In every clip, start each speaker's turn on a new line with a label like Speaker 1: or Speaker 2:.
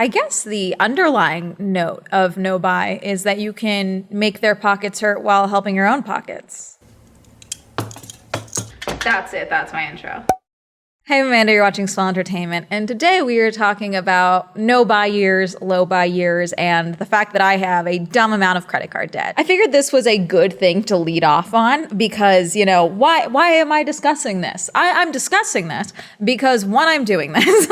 Speaker 1: I guess the underlying note of no buy is that you can make their pockets hurt while helping your own pockets. That's it. That's my intro. Hey, I'm Amanda, you're watching Swell Entertainment, and today we are talking about no buy years, low buy years, and the fact that I have a dumb amount of credit card debt. I figured this was a good thing to lead off on because, you know, why am I discussing this? I'm discussing this because, one, I'm doing this.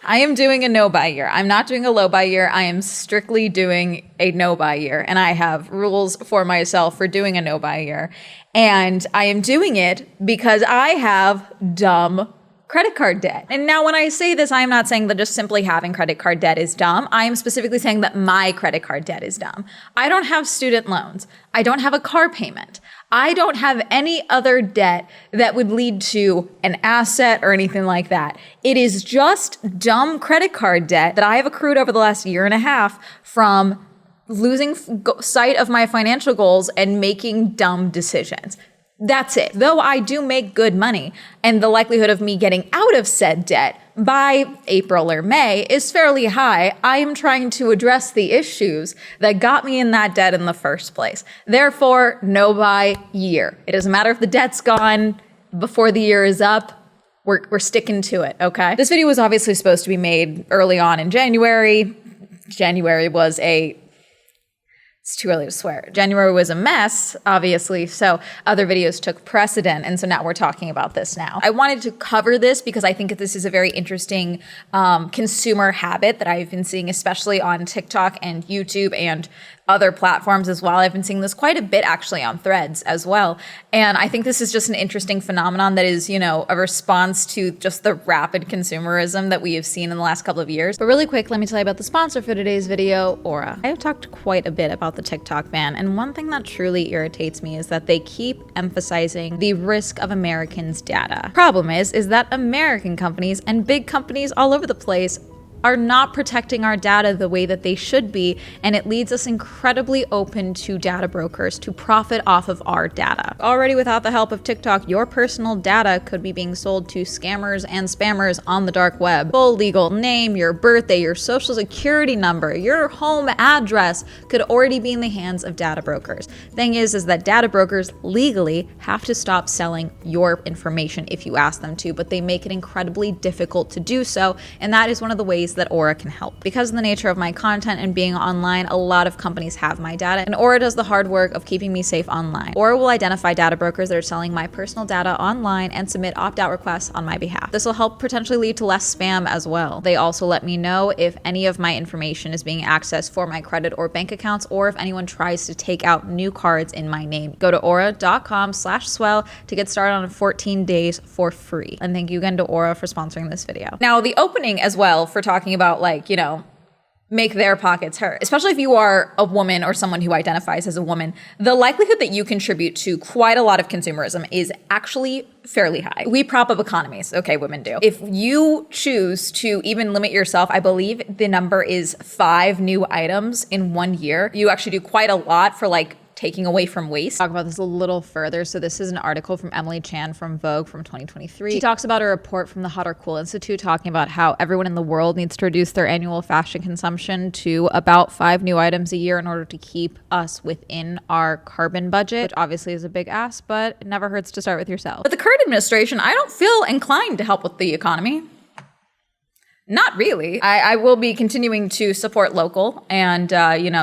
Speaker 1: I am doing a no buy year. I'm not doing a low buy year. I am strictly doing a no buy year, and I have rules for myself for doing a no buy year. And I am doing it because I have dumb credit card debt. And now when I say this, I am not saying that just simply having credit card debt is dumb. I am specifically saying that my credit card debt is dumb. I don't have student loans. I don't have a car payment. I don't have any other debt that would lead to an asset or anything like that. It is just dumb credit card debt that I have accrued over the last year and a half from losing sight of my financial goals and making dumb decisions. That's it. Though I do make good money, and the likelihood of me getting out of said debt by April or May is fairly high, I am trying to address the issues that got me in that debt in the first place. Therefore, no buy year. It doesn't matter if the debt's gone before the year is up. We're sticking to it, okay? This video was obviously supposed to be made early on in January. It's too early to swear. January was a mess, obviously, so other videos took precedent, and so now we're talking about this now. I wanted to cover this because I think this is a very interesting consumer habit that I've been seeing, especially on TikTok and YouTube and other platforms as well. I've been seeing this quite a bit actually on Threads as well. And I think this is just an interesting phenomenon that is, you know, a response to just the rapid consumerism that we have seen in the last couple of years. But really quick, let me tell you about the sponsor for today's video, Aura. I have talked quite a bit about the TikTok ban, and one thing that truly irritates me is that they keep emphasizing the risk of Americans' data. Problem is that American companies and big companies all over the place are not protecting our data the way that they should be, and it leads us incredibly open to data brokers to profit off of our data. Already, without the help of TikTok, your personal data could be being sold to scammers and spammers on the dark web. Full legal name, your birthday, your social security number, your home address could already be in the hands of data brokers. Thing is that data brokers legally have to stop selling your information if you ask them to, but they make it incredibly difficult to do so, and that is one of the ways that Aura can help. Because of the nature of my content and being online, a lot of companies have my data, and Aura does the hard work of keeping me safe online. Aura will identify data brokers that are selling my personal data online and submit opt-out requests on my behalf. This will help potentially lead to less spam as well. They also let me know if any of my information is being accessed for my credit or bank accounts, or if anyone tries to take out new cards in my name. Go to aura.com/swell to get started on 14 days for free. And thank you again to Aura for sponsoring this video. Now, the opening as well for talking about, like, you know, make their pockets hurt, especially if you are a woman or someone who identifies as a woman, the likelihood that you contribute to quite a lot of consumerism is actually fairly high. We prop up economies. Okay, women do. If you choose to even limit yourself, I believe the number is 5 new items in 1 year. You actually do quite a lot for, like, taking away from waste. Talk about this a little further. So this is an article from Emily Chan from Vogue from 2023. She talks about a report from the Hot or Cool Institute talking about how everyone in the world needs to reduce their annual fashion consumption to about 5 new items a year in order to keep us within our carbon budget, which obviously is a big ask, but it never hurts to start with yourself. But the current administration, I don't feel inclined to help with the economy. Not really. I will be continuing to support local and,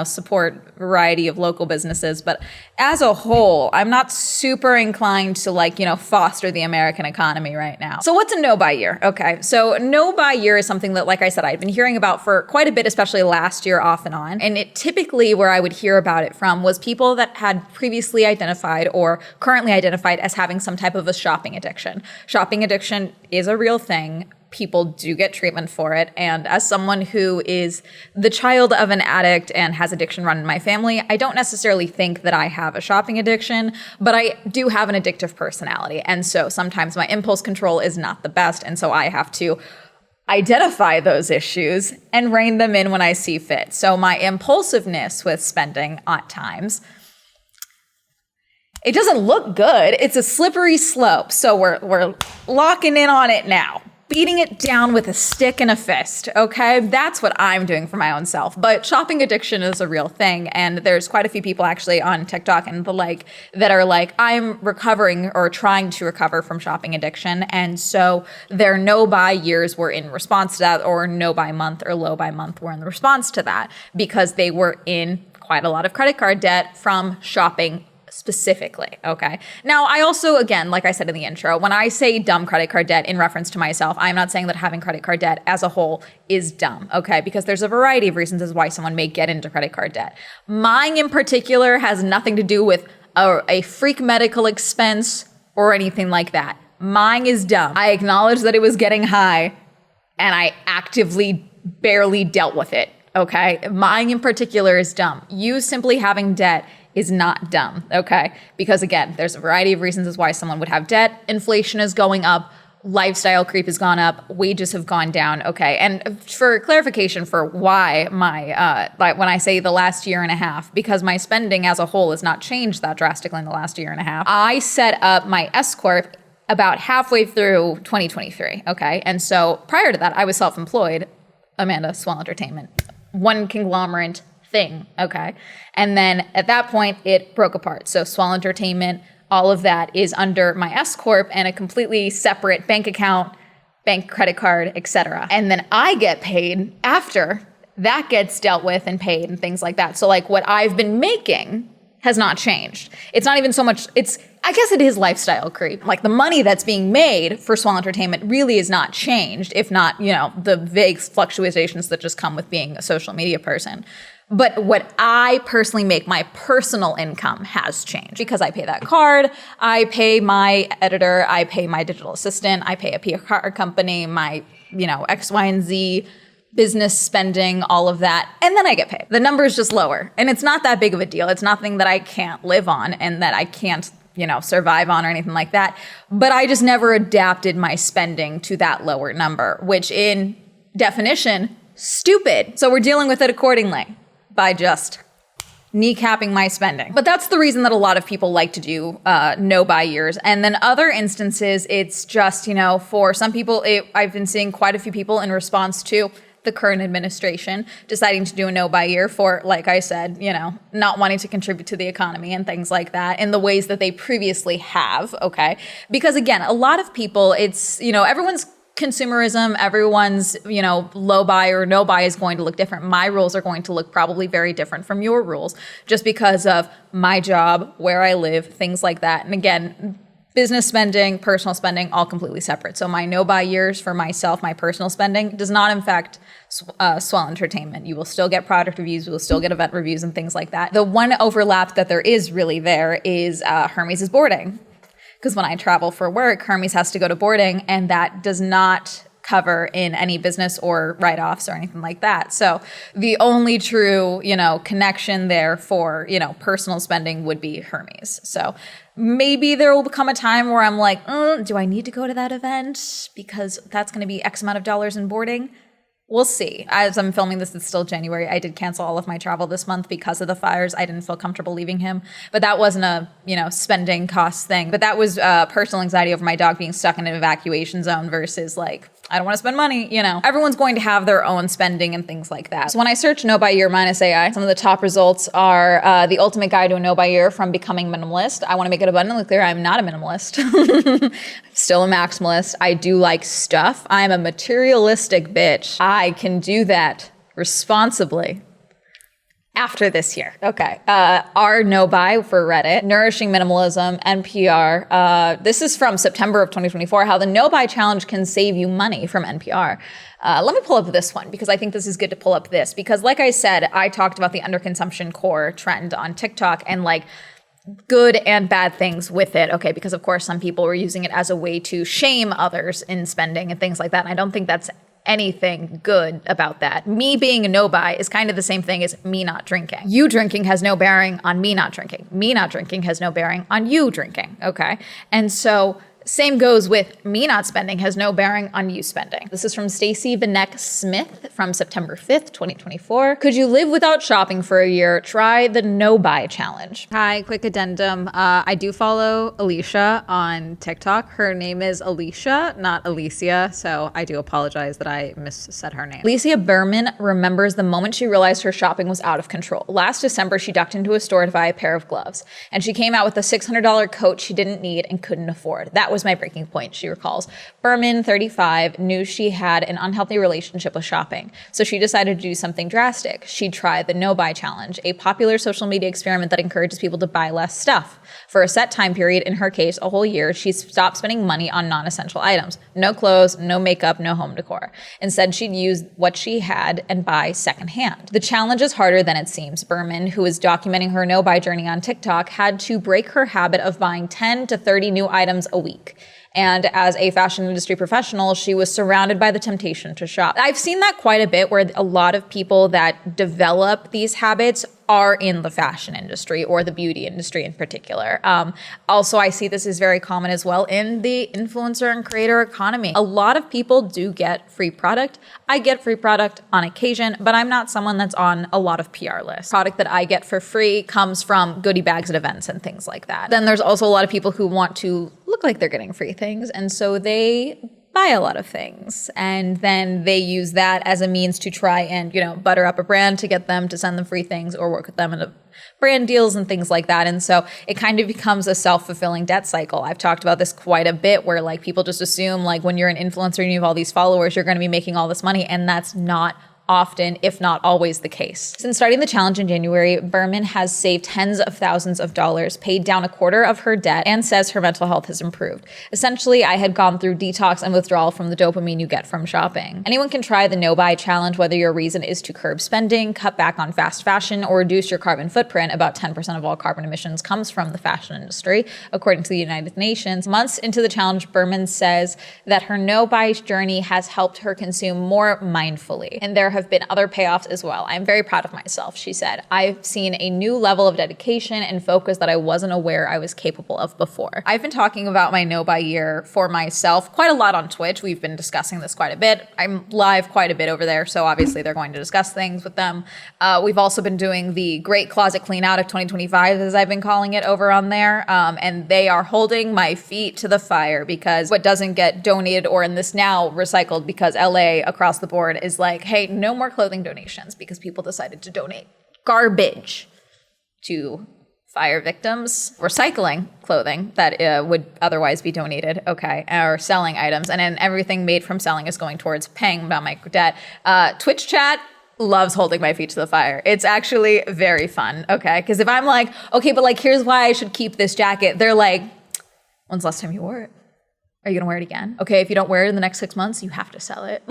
Speaker 1: support a variety of local businesses. But as a whole, I'm not super inclined to foster the American economy right now. So what's a no-buy year? Okay, so no-buy year is something that, like I said, I've been hearing about for quite a bit, especially last year off and on. And it typically, where I would hear about it from, was people that had previously identified or currently identified as having some type of a shopping addiction. Shopping addiction is a real thing. People do get treatment for it. And as someone who is the child of an addict and has addiction run in my family, I don't necessarily think that I have a shopping addiction, but I do have an addictive personality. And so sometimes my impulse control is not the best. And so I have to identify those issues and rein them in when I see fit. So my impulsiveness with spending at times, it doesn't look good. It's a slippery slope. So we're locking in on it now. beating it down with a stick and a fist, okay? That's what I'm doing for my own self. But shopping addiction is a real thing. And there's quite a few people actually on TikTok and the like that are like, I'm recovering or trying to recover from shopping addiction. And so their no-buy years were in response to that, or no-buy month or low-buy month were in response to that, because they were in quite a lot of credit card debt from shopping specifically, okay? Now, I also, again, like I said in the intro, when I say dumb credit card debt in reference to myself, I'm not saying that having credit card debt as a whole is dumb, okay? Because there's a variety of reasons as why someone may get into credit card debt. Mine in particular has nothing to do with a freak medical expense or anything like that. Mine is dumb. I acknowledge that it was getting high, and I actively barely dealt with it, okay? Mine in particular is dumb. You simply having debt is not dumb, okay? Because again, there's a variety of reasons as why someone would have debt. Inflation is going up, lifestyle creep has gone up, wages have gone down, okay? And for clarification for why my, like when I say the last year and a half, because my spending as a whole has not changed that drastically in the last year and a half. I set up my S Corp about halfway through 2023, okay? And so prior to that, I was self-employed, Amanda, Swell Entertainment, one conglomerate thing, okay? And then at that point, it broke apart. So Swell Entertainment, all of that is under my S Corp and a completely separate bank account, bank credit card, etc. And then I get paid after that gets dealt with and paid and things like that. So like what I've been making has not changed. It's not even so much, I guess it is lifestyle creep. Like the money that's being made for Swell Entertainment really is not changed, if not, the vague fluctuations that just come with being a social media person. But what I personally make, my personal income has changed because I pay that card, I pay my editor, I pay my digital assistant, I pay a PR company, my, X, Y, and Z business spending, all of that. And then I get paid. The number is just lower. And it's not that big of a deal. It's nothing that I can't live on and that I can't, survive on or anything like that. But I just never adapted my spending to that lower number, which in definition, stupid. So we're dealing with it accordingly by just kneecapping my spending. But that's the reason that a lot of people like to do no-buy years. And then other instances, it's just, for some people, I've been seeing quite a few people in response to the current administration deciding to do a no-buy year for, like I said, not wanting to contribute to the economy and things like that in the ways that they previously have, okay? Because again, a lot of people, it's, everyone's consumerism, everyone's, low buy or no buy is going to look different. My rules are going to look probably very different from your rules just because of my job, where I live, things like that. And again, business spending, personal spending, all completely separate. So my no buy years for myself, my personal spending does not affect Swell Entertainment. You will still get product reviews, you will still get event reviews and things like that. The one overlap that there is really there is Hermes' boarding. Because when I travel for work, Hermes has to go to boarding, and that does not cover in any business or write-offs or anything like that. So the only true, connection there for, personal spending would be Hermes. So maybe there will become a time where I'm like, do I need to go to that event? Because that's going to be X amount of dollars in boarding. We'll see. As I'm filming this, it's still January. I did cancel all of my travel this month because of the fires. I didn't feel comfortable leaving him. But that wasn't a, spending cost thing. But that was personal anxiety over my dog being stuck in an evacuation zone versus like, I don't want to spend money, Everyone's going to have their own spending and things like that. So when I search no buy year minus AI, some of the top results are the ultimate guide to a no buy year from becoming minimalist. I want to make it abundantly clear I'm not a minimalist. I'm still a maximalist. I do like stuff. I'm a materialistic bitch. I can do that responsibly. After this year. Okay. Our no buy for Reddit, Nourishing Minimalism, NPR. This is from September of 2024, how the no buy challenge can save you money from NPR. Let me pull up this one because I think this is good to pull up this because like I said, I talked about the underconsumption core trend on TikTok and like good and bad things with it. Okay. Because of course some people were using it as a way to shame others in spending and things like that. And I don't think that's anything good about that. Me being a no-buy is kind of the same thing as me not drinking. You drinking has no bearing on me not drinking. Me not drinking has no bearing on you drinking, okay? And so Same goes with me not spending has no bearing on you spending. This is from Stacy Vanek Smith from September 5th, 2024. Could you live without shopping for a year? Try the no buy challenge. Hi, quick addendum. I do follow Alicia on TikTok. Her name is Alicia, not Alicia. So I do apologize that I missaid her name. Alicia Berman remembers the moment she realized her shopping was out of control. Last December, she ducked into a store to buy a pair of gloves, and she came out with a $600 coat she didn't need and couldn't afford. That was my breaking point, she recalls. Berman, 35, knew she had an unhealthy relationship with shopping, so she decided to do something drastic. She tried the no buy challenge, a popular social media experiment that encourages people to buy less stuff. For a set time period, in her case, a whole year, she stopped spending money on non-essential items. No clothes, no makeup, no home decor. Instead, she'd use what she had and buy secondhand. The challenge is harder than it seems. Berman, who is documenting her no buy journey on TikTok, had to break her habit of buying 10 to 30 new items a week. And as a fashion industry professional, she was surrounded by the temptation to shop. I've seen that quite a bit, where a lot of people that develop these habits are in the fashion industry or the beauty industry in particular. Also, I see this is very common as well in the influencer and creator economy. A lot of people do get free product. I get free product on occasion, but I'm not someone that's on a lot of PR lists. Product that I get for free comes from goodie bags at events and things like that. Then there's also a lot of people who want to look like they're getting free things, and so they buy a lot of things, and then they use that as a means to try and, butter up a brand to get them to send them free things or work with them in brand deals and things like that. And so it kind of becomes a self-fulfilling debt cycle. I've talked about this quite a bit, where like people just assume like when you're an influencer and you have all these followers, you're going to be making all this money, and that's not often, if not always, the case. Since starting the challenge in January, Berman has saved tens of thousands of dollars, paid down a quarter of her debt, and says her mental health has improved. Essentially, I had gone through detox and withdrawal from the dopamine you get from shopping. Anyone can try the no-buy challenge, whether your reason is to curb spending, cut back on fast fashion, or reduce your carbon footprint. About 10% of all carbon emissions comes from the fashion industry, according to the United Nations. Months into the challenge, Berman says that her no-buy journey has helped her consume more mindfully, and there have been other payoffs as well. I'm very proud of myself, she said. I've seen a new level of dedication and focus that I wasn't aware I was capable of before. I've been talking about my no-buy year for myself quite a lot on Twitch. We've been discussing this quite a bit. I'm live quite a bit over there, so obviously they're going to discuss things with them. We've also been doing the Great Closet Clean Out of 2025, as I've been calling it, over on there, and they are holding my feet to the fire, because what doesn't get donated, or in this now recycled, because LA across the board is like, hey, no more clothing donations, because people decided to donate garbage to fire victims, recycling clothing that would otherwise be donated, or selling items, and then everything made from selling is going towards paying down my debt. Twitch chat loves holding my feet to the fire. It's actually very fun, because if I'm like, okay, but like, here's why I should keep this jacket, they're like, when's the last time you wore it? Are you gonna wear it again? Okay, if you don't wear it in the next 6 months, you have to sell it.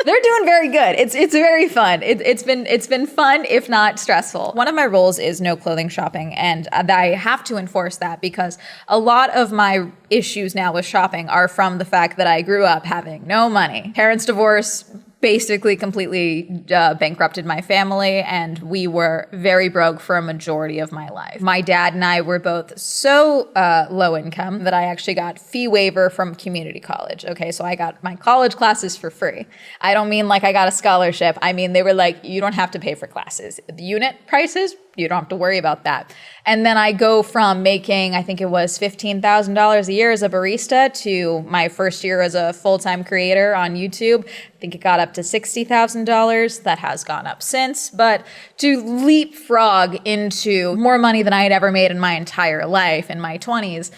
Speaker 1: They're doing very good. It's very fun. It's been fun, if not stressful. One of my roles is no clothing shopping, and I have to enforce that, because a lot of my issues now with shopping are from the fact that I grew up having no money. Parents' divorce basically completely bankrupted my family, and we were very broke for a majority of my life. My dad and I were both so low income that I actually got fee waiver from community college. So I got my college classes for free. I don't mean like I got a scholarship. I mean, they were like, you don't have to pay for classes. The unit prices, you don't have to worry about that. And then I go from making, I think it was $15,000 a year as a barista, to my first year as a full-time creator on YouTube. I think it got up to $60,000. That has gone up since. But to leapfrog into more money than I had ever made in my entire life in my 20s,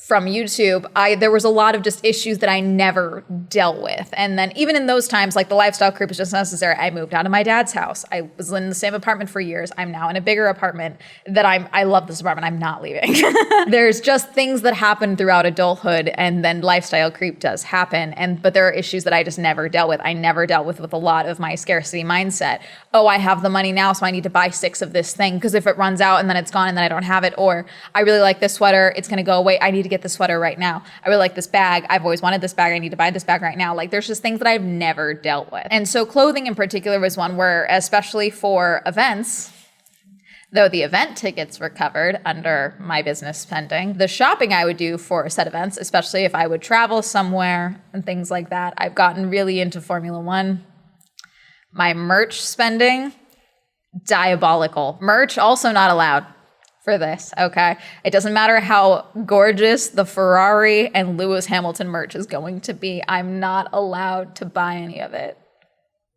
Speaker 1: from YouTube, there was a lot of just issues that I never dealt with. And then even in those times, like the lifestyle creep was just necessary. I moved out of my dad's house. I was in the same apartment for years. I'm now in a bigger apartment that I love this apartment. I'm not leaving. There's just things that happen throughout adulthood, and then lifestyle creep does happen. But there are issues that I just never dealt with. I never dealt with a lot of my scarcity mindset. Oh, I have the money now, so I need to buy 6 of this thing, because if it runs out and then it's gone and then I don't have it, or I really like this sweater, it's gonna go away, I need to get the sweater right now. I really like this bag. I've always wanted this bag. I need to buy this bag right now. Like, there's just things that I've never dealt with. And so clothing in particular was one where, especially for events, though the event tickets were covered under my business spending. The shopping I would do for said events, especially if I would travel somewhere and things like that. I've gotten really into Formula One. My merch spending, diabolical. Merch also not allowed for this, okay? It doesn't matter how gorgeous the Ferrari and Lewis Hamilton merch is going to be. I'm not allowed to buy any of it.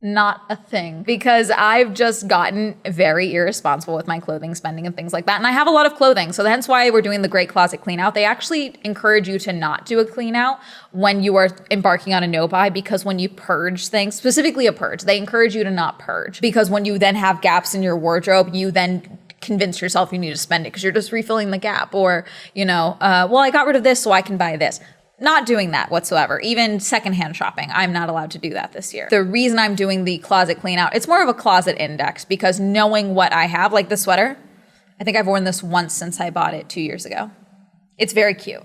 Speaker 1: Not a thing, because I've just gotten very irresponsible with my clothing spending and things like that. And I have a lot of clothing, so hence why we're doing the Great Closet Clean Out. They actually encourage you to not do a clean out when you are embarking on a no buy, because when you purge things, specifically a purge, they encourage you to not purge, because when you then have gaps in your wardrobe, you then convince yourself you need to spend it because you're just refilling the gap, or, well, I got rid of this so I can buy this. Not doing that whatsoever. Even secondhand shopping, I'm not allowed to do that this year. The reason I'm doing the closet clean out, it's more of a closet index, because knowing what I have, like the sweater, I think I've worn this once since I bought it 2 years ago. It's very cute.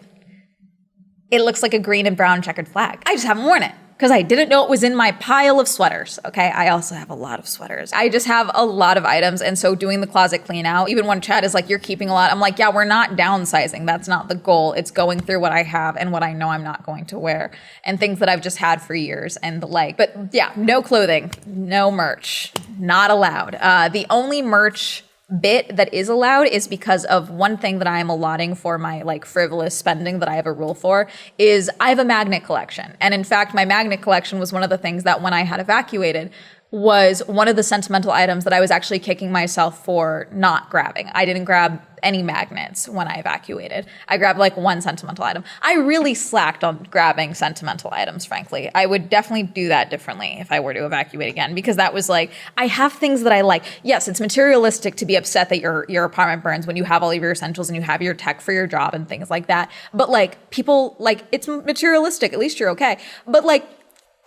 Speaker 1: It looks like a green and brown checkered flag. I just haven't worn it because I didn't know it was in my pile of sweaters, okay? I also have a lot of sweaters. I just have a lot of items, and so doing the closet clean out, even when Chad is like, you're keeping a lot, I'm like, yeah, we're not downsizing. That's not the goal. It's going through what I have and what I know I'm not going to wear, and things that I've just had for years and the like. But yeah, no clothing, no merch, not allowed. The only merch bit that is allowed is because of one thing that I am allotting for my like frivolous spending that I have a rule for, is I have a magnet collection. And in fact, my magnet collection was one of the things that when I had evacuated was one of the sentimental items that I was actually kicking myself for not grabbing. I didn't grab any magnets when I evacuated. I grabbed like one sentimental item. I really slacked on grabbing sentimental items, frankly. I would definitely do that differently if I were to evacuate again, because that was like, I have things that I like. Yes, it's materialistic to be upset that your apartment burns when you have all of your essentials and you have your tech for your job and things like that. But like people, like it's materialistic, at least you're okay. But like,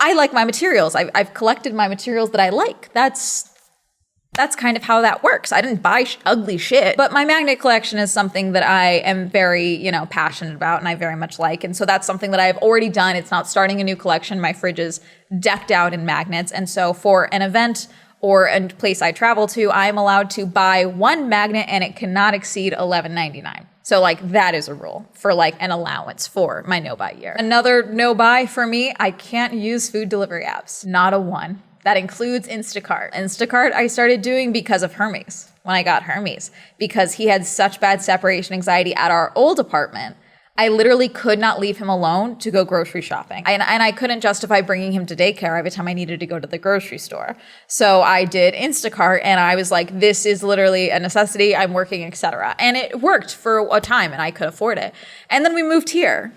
Speaker 1: I like my materials. I've collected my materials that I like. That's kind of how that works. I didn't buy ugly shit, but my magnet collection is something that I am very, passionate about and I very much like. And so that's something that I've already done. It's not starting a new collection. My fridge is decked out in magnets. And so for an event or a place I travel to, I am allowed to buy one magnet and it cannot exceed $11.99. So like that is a rule for like an allowance for my no buy year. Another no buy for me, I can't use food delivery apps. Not a one. That includes Instacart. Instacart I started doing because of Hermes, when I got Hermes, because he had such bad separation anxiety at our old apartment. I literally could not leave him alone to go grocery shopping. And I couldn't justify bringing him to daycare every time I needed to go to the grocery store. So I did Instacart and I was like, this is literally a necessity. I'm working, etc. And it worked for a time and I could afford it. And then we moved here.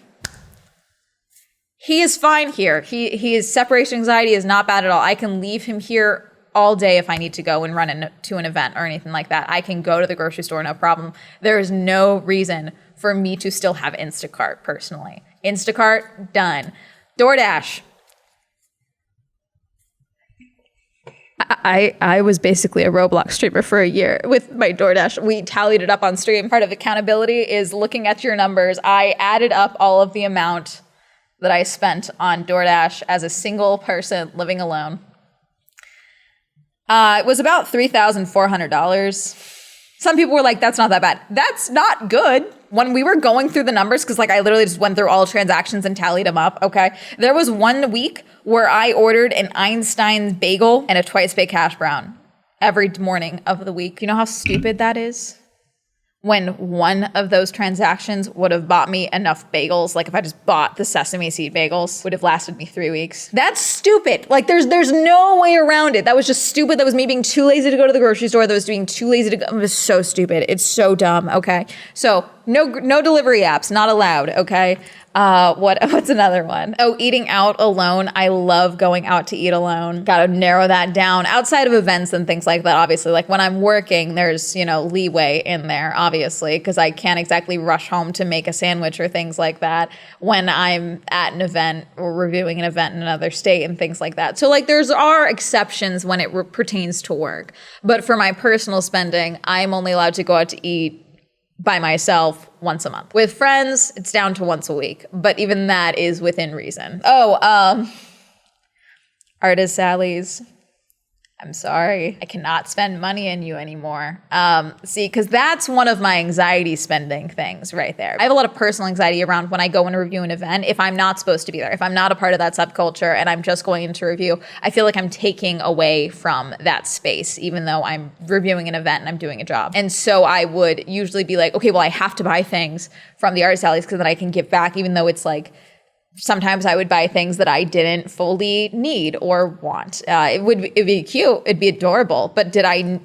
Speaker 1: He is fine here. His separation anxiety is not bad at all. I can leave him here all day if I need to go and run into an event or anything like that. I can go to the grocery store, no problem. There is no reason for me to still have Instacart personally. Instacart, done. DoorDash. I was basically a Roblox streamer for a year with my DoorDash. We tallied it up on stream. Part of accountability is looking at your numbers. I added up all of the amount that I spent on DoorDash as a single person living alone. It was about $3,400. Some people were like, that's not that bad. That's not good. When we were going through the numbers, because like I literally just went through all transactions and tallied them up, okay? There was one week where I ordered an Einstein's bagel and a twice baked hash brown every morning of the week. You know how stupid that is? When one of those transactions would have bought me enough bagels, like if I just bought the sesame seed bagels, would have lasted me 3 weeks. That's stupid. Like there's no way around it. That was just stupid. That was me being too lazy to go to the grocery store. That was being too lazy to go. It was so stupid. It's so dumb. Okay. So no delivery apps, not allowed. Okay. What's another one? Oh, eating out alone. I love going out to eat alone. Got to narrow that down outside of events and things like that. Obviously, like when I'm working, there's, leeway in there, obviously, because I can't exactly rush home to make a sandwich or things like that when I'm at an event or reviewing an event in another state and things like that. So like are exceptions when it pertains to work. But for my personal spending, I'm only allowed to go out to eat by myself once a month. With friends, it's down to once a week, but even that is within reason. Artist Sally's. I'm sorry, I cannot spend money on you anymore. See, because that's one of my anxiety spending things right there. I have a lot of personal anxiety around when I go and review an event, if I'm not supposed to be there, if I'm not a part of that subculture and I'm just going into review, I feel like I'm taking away from that space, even though I'm reviewing an event and I'm doing a job. And so I would usually be like, okay, well, I have to buy things from the artist alleys because then I can give back, even though it's like, sometimes I would buy things that I didn't fully need or want. It'd be cute. It'd be adorable. But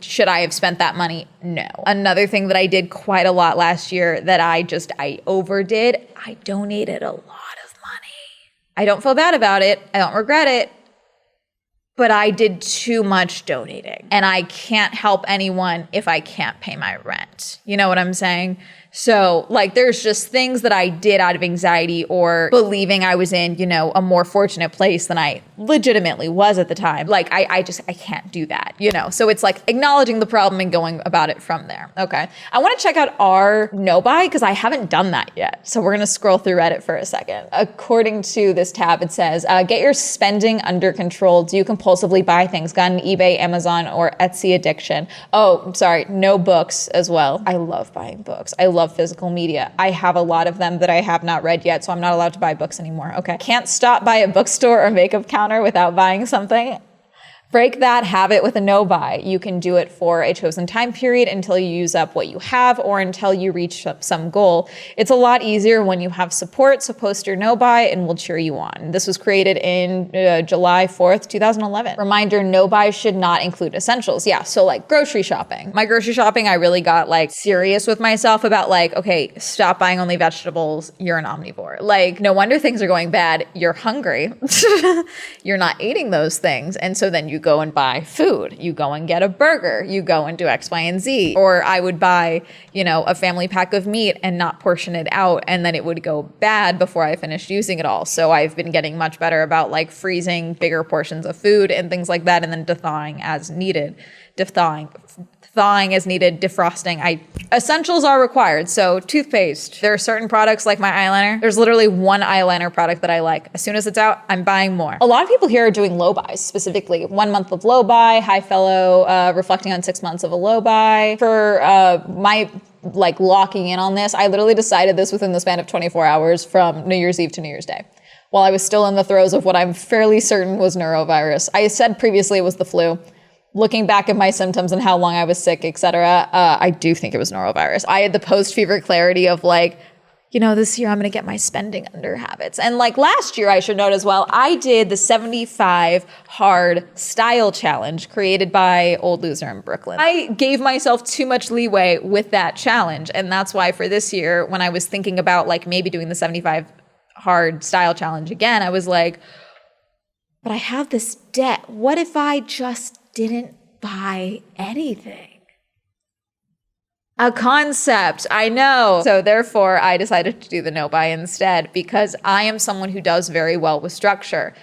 Speaker 1: should I have spent that money? No. Another thing that I did quite a lot last year that I overdid, I donated a lot of money. I don't feel bad about it. I don't regret it. But I did too much donating. And I can't help anyone if I can't pay my rent. You know what I'm saying? So like there's just things that I did out of anxiety or believing I was in, a more fortunate place than I legitimately was at the time. Like I can't do that, So it's like acknowledging the problem and going about it from there. Okay. I want to check out our no buy because I haven't done that yet. So we're going to scroll through Reddit for a second. According to this tab, it says, get your spending under control. Do you compulsively buy things? Got an eBay, Amazon, or Etsy addiction? Oh, I'm sorry. No books as well. I love buying books. I love physical media. I have a lot of them that I have not read yet, so I'm not allowed to buy books anymore. Okay. Can't stop by a bookstore or makeup counter without buying something. Break that habit with a no buy. You can do it for a chosen time period until you use up what you have or until you reach some goal. It's a lot easier when you have support, so post your no buy and we'll cheer you on. This was created in July 4th, 2011. Reminder, no buy should not include essentials. Yeah, so like grocery shopping. My grocery shopping, I really got like serious with myself about like, okay, stop buying only vegetables. You're an omnivore. Like, no wonder things are going bad. You're hungry. You're not eating those things. And so then you go and buy food. You go and get a burger. You go and do X, Y, and Z. Or I would buy, a family pack of meat and not portion it out. And then it would go bad before I finished using it all. So I've been getting much better about like freezing bigger portions of food and things like that. And then thawing as needed, defrosting. Essentials are required. So toothpaste. There are certain products like my eyeliner. There's literally one eyeliner product that I like. As soon as it's out, I'm buying more. A lot of people here are doing low buys, specifically 1 month of low buy, high fellow, reflecting on 6 months of a low buy. For my like locking in on this, I literally decided this within the span of 24 hours from New Year's Eve to New Year's Day, while I was still in the throes of what I'm fairly certain was neurovirus. I said previously it was the flu. Looking back at my symptoms and how long I was sick, etc., I do think it was neurovirus. I had the post-fever clarity of like, this year I'm going to get my spending under habits. And like last year, I should note as well, I did the 75 hard style challenge created by Old Loser in Brooklyn. I gave myself too much leeway with that challenge. And that's why for this year, when I was thinking about like maybe doing the 75 hard style challenge again, I was like, but I have this debt. What if I just didn't buy anything? A concept, I know. So therefore, I decided to do the no buy instead because I am someone who does very well with structure.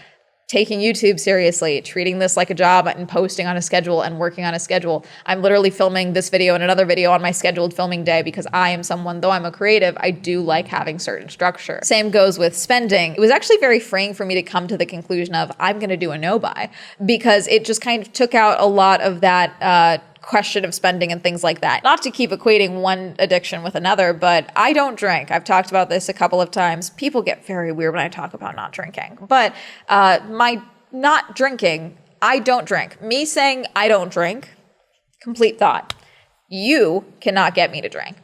Speaker 1: Taking YouTube seriously, treating this like a job and posting on a schedule and working on a schedule. I'm literally filming this video and another video on my scheduled filming day because I am someone, though I'm a creative, I do like having certain structure. Same goes with spending. It was actually very freeing for me to come to the conclusion of I'm going to do a no buy because it just kind of took out a lot of that question of spending and things like that. Not to keep equating one addiction with another, but I don't drink. I've talked about this a couple of times. People get very weird when I talk about not drinking. But my not drinking, I don't drink. Me saying I don't drink, complete thought. You cannot get me to drink.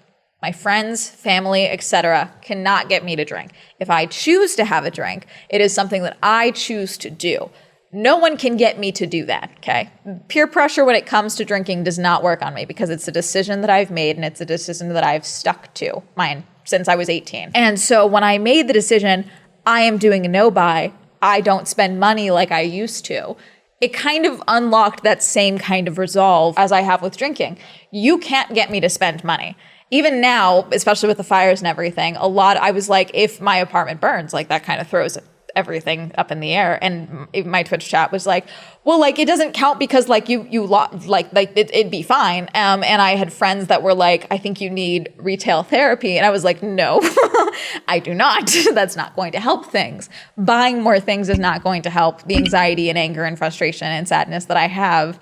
Speaker 1: My friends, family, etc. cannot get me to drink. If I choose to have a drink, it is something that I choose to do. No one can get me to do that, okay? Peer pressure when it comes to drinking does not work on me because it's a decision that I've made and it's a decision that I've stuck to, mine, since I was 18. And so when I made the decision, I am doing a no buy, I don't spend money like I used to, it kind of unlocked that same kind of resolve as I have with drinking. You can't get me to spend money. Even now, especially with the fires and everything, I was like, if my apartment burns, like that kind of throws everything up in the air. And my Twitch chat was like, well, like it doesn't count because like it'd be fine. And I had friends that were like, I think you need retail therapy. And I was like, no, I do not. That's not going to help things. Buying more things is not going to help the anxiety and anger and frustration and sadness that I have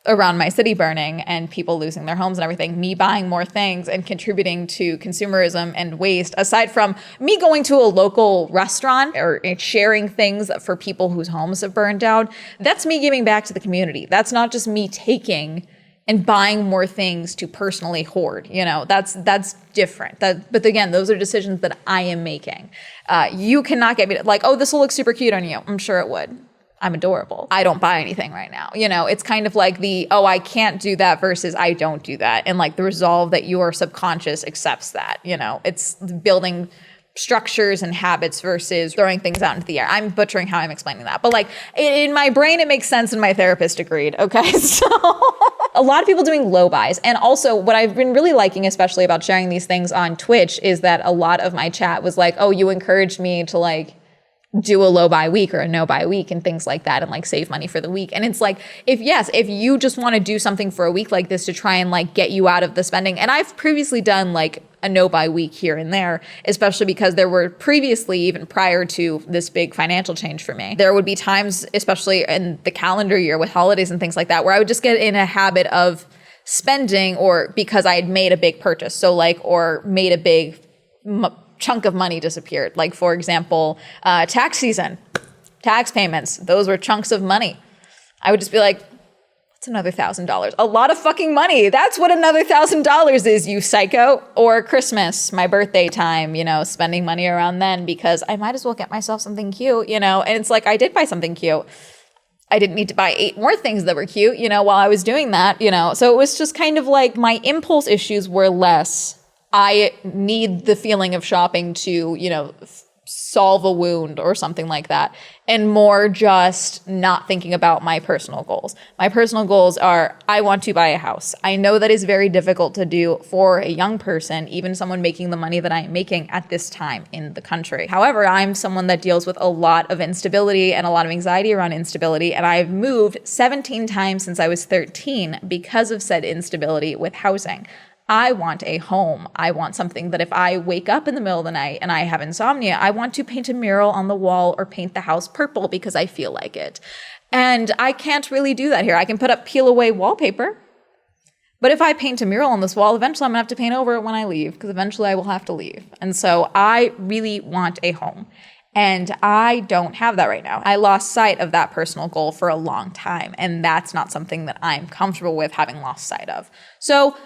Speaker 1: around my city burning and people losing their homes and everything, me buying more things and contributing to consumerism and waste, aside from me going to a local restaurant or sharing things for people whose homes have burned down, that's me giving back to the community. That's not just me taking and buying more things to personally hoard. That's different. But again, those are decisions that I am making. You cannot get me to, like, oh, this will look super cute on you. I'm sure it would. I'm adorable. I don't buy anything right now. It's kind of like I can't do that versus I don't do that. And like the resolve that your subconscious accepts that, it's building structures and habits versus throwing things out into the air. I'm butchering how I'm explaining that. But like in my brain, it makes sense and my therapist agreed. Okay. So a lot of people doing low buys. And also what I've been really liking, especially about sharing these things on Twitch, is that a lot of my chat was like, oh, you encouraged me to like do a low buy week or a no buy week and things like that and like save money for the week. And it's like, if you just want to do something for a week like this to try and like get you out of the spending. And I've previously done like a no buy week here and there, especially because there were previously, even prior to this big financial change for me, there would be times, especially in the calendar year with holidays and things like that, where I would just get in a habit of spending or because I had made a big purchase. So like, or made a big chunk of money disappeared. Like for example, tax season, tax payments, those were chunks of money. I would just be like, what's another $1,000? A lot of fucking money. That's what another $1,000 is, you psycho. Or Christmas, my birthday time, spending money around then because I might as well get myself something cute, and it's like, I did buy something cute. I didn't need to buy 8 more things that were cute, while I was doing that, So it was just kind of like my impulse issues were less, I need the feeling of shopping to, solve a wound or something like that, and more just not thinking about my personal goals. My personal goals are, I want to buy a house. I know that is very difficult to do for a young person, even someone making the money that I am making at this time in the country. However, I'm someone that deals with a lot of instability and a lot of anxiety around instability, and I've moved 17 times since I was 13 because of said instability with housing. I want a home. I want something that if I wake up in the middle of the night and I have insomnia, I want to paint a mural on the wall or paint the house purple because I feel like it. And I can't really do that here. I can put up peel away wallpaper. But if I paint a mural on this wall, eventually I'm gonna have to paint over it when I leave because eventually I will have to leave. And so I really want a home. And I don't have that right now. I lost sight of that personal goal for a long time. And that's not something that I'm comfortable with having lost sight of. So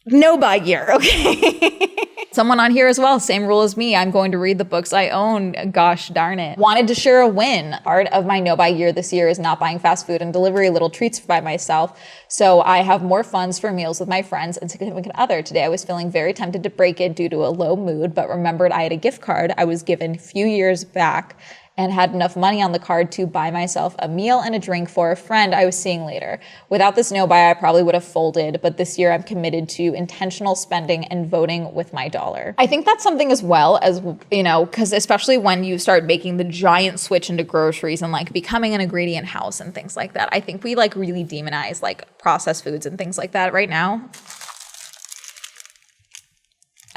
Speaker 1: no buy year, okay? Someone on here as well, same rule as me. I'm going to read the books I own. Gosh darn it. Wanted to share a win. Part of my no buy year this year is not buying fast food and delivery little treats by myself. So I have more funds for meals with my friends and significant other. Today I was feeling very tempted to break it due to a low mood, but remembered I had a gift card I was given a few years back and had enough money on the card to buy myself a meal and a drink for a friend I was seeing later. Without this no buy, I probably would have folded, but this year I'm committed to intentional spending and voting with my dollar. I think that's something as well as, because especially when you start making the giant switch into groceries and like becoming an ingredient house and things like that, I think we like really demonize like processed foods and things like that right now.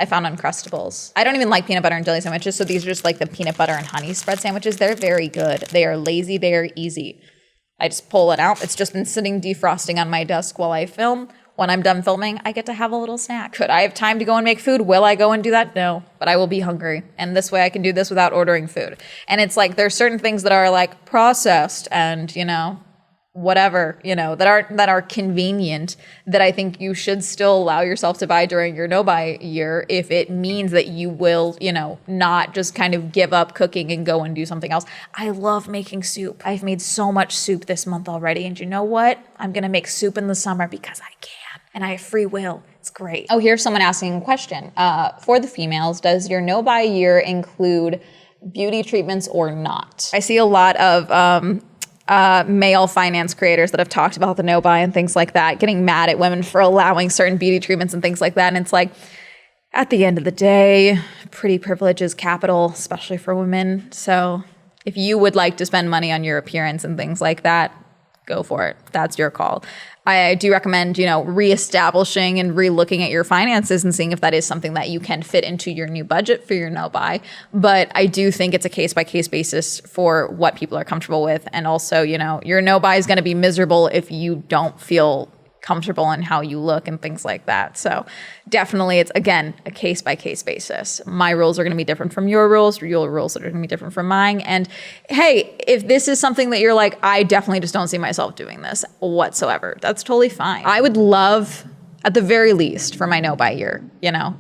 Speaker 1: I found Uncrustables. I don't even like peanut butter and jelly sandwiches, so these are just like the peanut butter and honey spread sandwiches. They're very good. They are lazy. They are easy. I just pull it out. It's just been sitting defrosting on my desk while I film. When I'm done filming, I get to have a little snack. Could I have time to go and make food? Will I go and do that? No, but I will be hungry. And this way I can do this without ordering food. And it's like there's certain things that are like processed and, whatever, that are convenient that I think you should still allow yourself to buy during your no buy year if it means that you will, not just kind of give up cooking and go and do something else. I love making soup. I've made so much soup this month already. And you know what? I'm going to make soup in the summer because I can. And I have free will. It's great. Oh, here's someone asking a question. For the females, does your no buy year include beauty treatments or not? I see a lot of male finance creators that have talked about the no buy and things like that, getting mad at women for allowing certain beauty treatments and things like that. And it's like, at the end of the day, pretty privilege is capital, especially for women. So if you would like to spend money on your appearance and things like that, go for it. That's your call. I do recommend, reestablishing and relooking at your finances and seeing if that is something that you can fit into your new budget for your no buy. But I do think it's a case by case basis for what people are comfortable with. And also, your no buy is going to be miserable if you don't feel comfortable in how you look and things like that. So definitely it's, again, a case by case basis. My rules are going to be different from your rules rules are going to be different from mine. And hey, if this is something that you're like, I definitely just don't see myself doing this whatsoever, that's totally fine. I would love, at the very least, for my no buy year,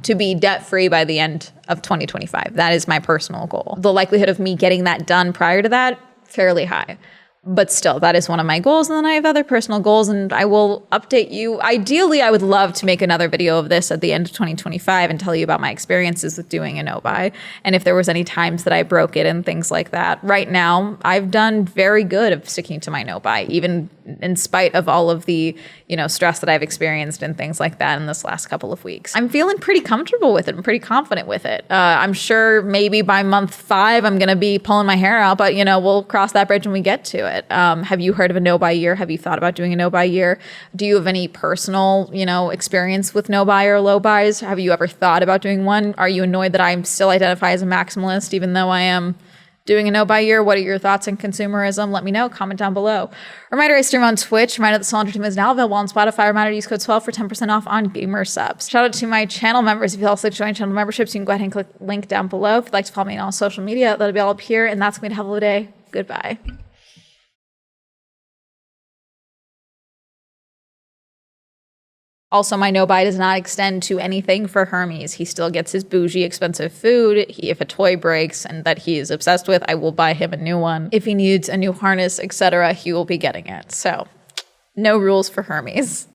Speaker 1: to be debt free by the end of 2025. That is my personal goal. The likelihood of me getting that done prior to that, fairly high. But still, that is one of my goals. And then I have other personal goals, and I will update you. Ideally, I would love to make another video of this at the end of 2025 and tell you about my experiences with doing a no buy and if there was any times that I broke it and things like that. Right now, I've done very good of sticking to my no buy, even in spite of all of the, stress that I've experienced and things like that in this last couple of weeks. I'm feeling pretty comfortable with it. I'm pretty confident with it. I'm sure maybe by month 5, I'm going to be pulling my hair out, but we'll cross that bridge when we get to it. Have you heard of a no buy year? Have you thought about doing a no buy year? Do you have any personal, experience with no buy or low buys? Have you ever thought about doing one? Are you annoyed that I still identify as a maximalist, even though I am doing a no buy year? What are your thoughts on consumerism? Let me know. Comment down below. Reminder, I stream on Twitch. Reminder that Swell Entertainment is now available on Spotify. Reminder to use code SWELL for 10% off on gamer subs. Shout out to my channel members. If you'd also like to join channel memberships, you can go ahead and click the link down below. If you'd like to follow me on all social media, that'll be all up here. And that's going to have a day. Goodbye. Also, my no buy does not extend to anything for Hermes. He still gets his bougie, expensive food. If a toy breaks and that he is obsessed with, I will buy him a new one. If he needs a new harness, etc., he will be getting it. So, no rules for Hermes.